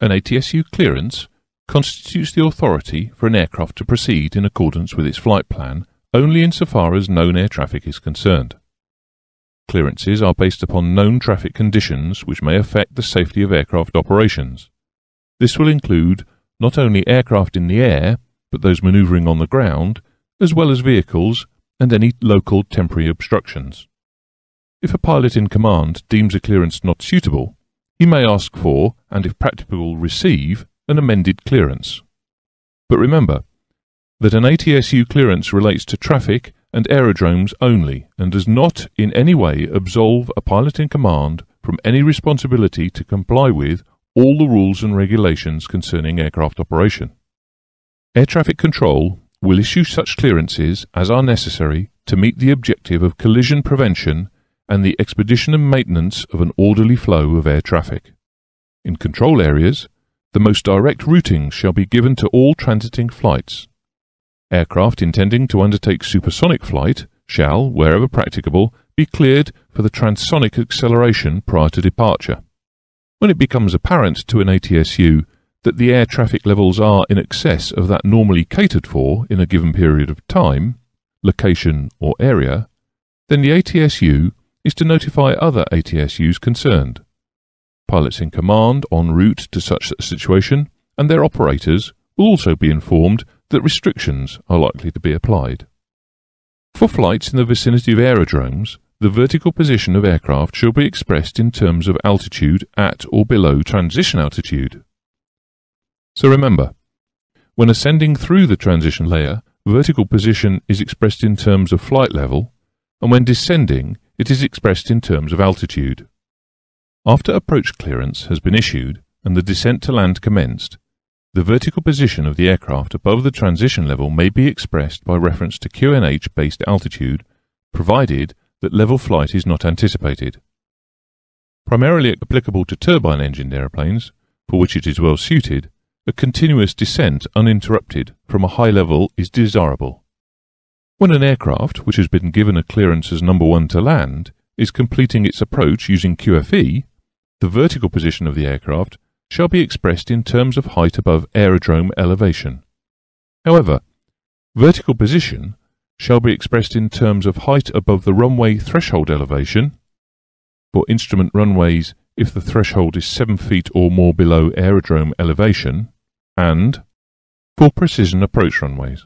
An ATSU clearance constitutes the authority for an aircraft to proceed in accordance with its flight plan only insofar as known air traffic is concerned. Clearances are based upon known traffic conditions which may affect the safety of aircraft operations. This will include not only aircraft in the air, but those manoeuvring on the ground, as well as vehicles and any local temporary obstructions. If a pilot in command deems a clearance not suitable, he may ask for, and if practicable receive, an amended clearance. But remember that an ATSU clearance relates to traffic and aerodromes only and does not in any way absolve a pilot in command from any responsibility to comply with all the rules and regulations concerning aircraft operation. Air traffic control will issue such clearances as are necessary to meet the objective of collision prevention and the expedition and maintenance of an orderly flow of air traffic. In control areas, the most direct routings shall be given to all transiting flights. Aircraft intending to undertake supersonic flight shall, wherever practicable, be cleared for the transonic acceleration prior to departure. When it becomes apparent to an ATSU that the air traffic levels are in excess of that normally catered for in a given period of time, location or area, then the ATSU is to notify other ATSUs concerned. Pilots in command en route to such a situation and their operators will also be informed that restrictions are likely to be applied. For flights in the vicinity of aerodromes, the vertical position of aircraft shall be expressed in terms of altitude at or below transition altitude. So remember, when ascending through the transition layer, vertical position is expressed in terms of flight level, and when descending, it is expressed in terms of altitude. After approach clearance has been issued and the descent to land commenced, the vertical position of the aircraft above the transition level may be expressed by reference to QNH-based altitude, provided that level flight is not anticipated. Primarily applicable to turbine-engined aeroplanes, for which it is well suited, a continuous descent uninterrupted from a high level is desirable. When an aircraft, which has been given a clearance as number 1 to land, is completing its approach using QFE, the vertical position of the aircraft shall be expressed in terms of height above aerodrome elevation. However, vertical position shall be expressed in terms of height above the runway threshold elevation, for instrument runways if the threshold is 7 feet or more below aerodrome elevation, and for precision approach runways.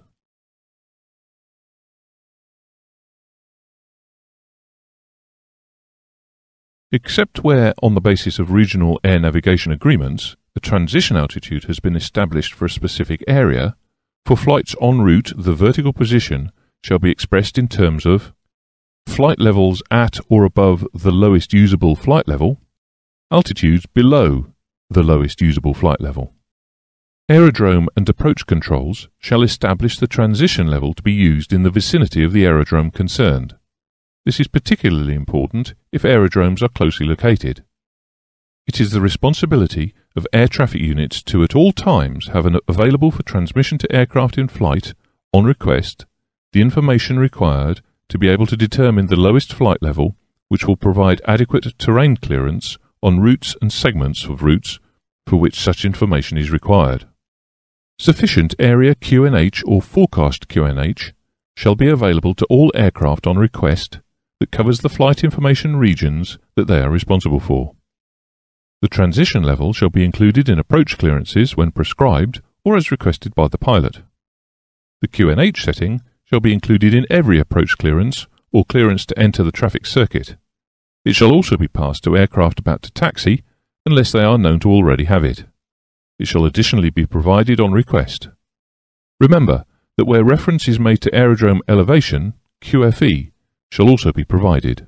Except where, on the basis of regional air navigation agreements, a transition altitude has been established for a specific area, for flights en route the vertical position shall be expressed in terms of flight levels at or above the lowest usable flight level, altitudes below the lowest usable flight level. Aerodrome and approach controls shall establish the transition level to be used in the vicinity of the aerodrome concerned. This is particularly important if aerodromes are closely located. It is the responsibility of air traffic units to at all times have available for transmission to aircraft in flight, on request, the information required to be able to determine the lowest flight level, which will provide adequate terrain clearance on routes and segments of routes for which such information is required. Sufficient area QNH or forecast QNH shall be available to all aircraft on request that covers the flight information regions that they are responsible for. The transition level shall be included in approach clearances when prescribed or as requested by the pilot. The QNH setting shall be included in every approach clearance or clearance to enter the traffic circuit. It shall also be passed to aircraft about to taxi unless they are known to already have it. It shall additionally be provided on request. Remember that where reference is made to aerodrome elevation, QFE shall also be provided.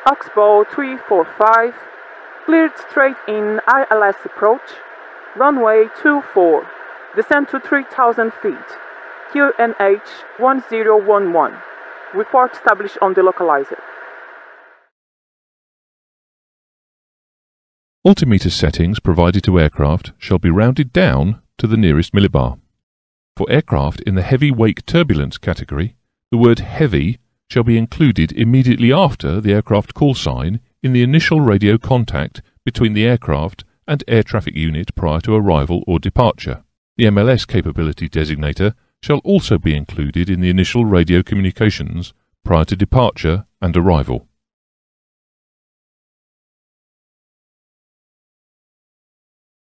Oxbow 345, cleared straight in ILS approach, runway 24, descend to 3,000 feet, QNH 1011, report established on the localizer. Altimeter settings provided to aircraft shall be rounded down to the nearest millibar. For aircraft in the heavy wake turbulence category, the word heavy shall be included immediately after the aircraft call sign in the initial radio contact between the aircraft and air traffic unit prior to arrival or departure. The MLS capability designator shall also be included in the initial radio communications prior to departure and arrival.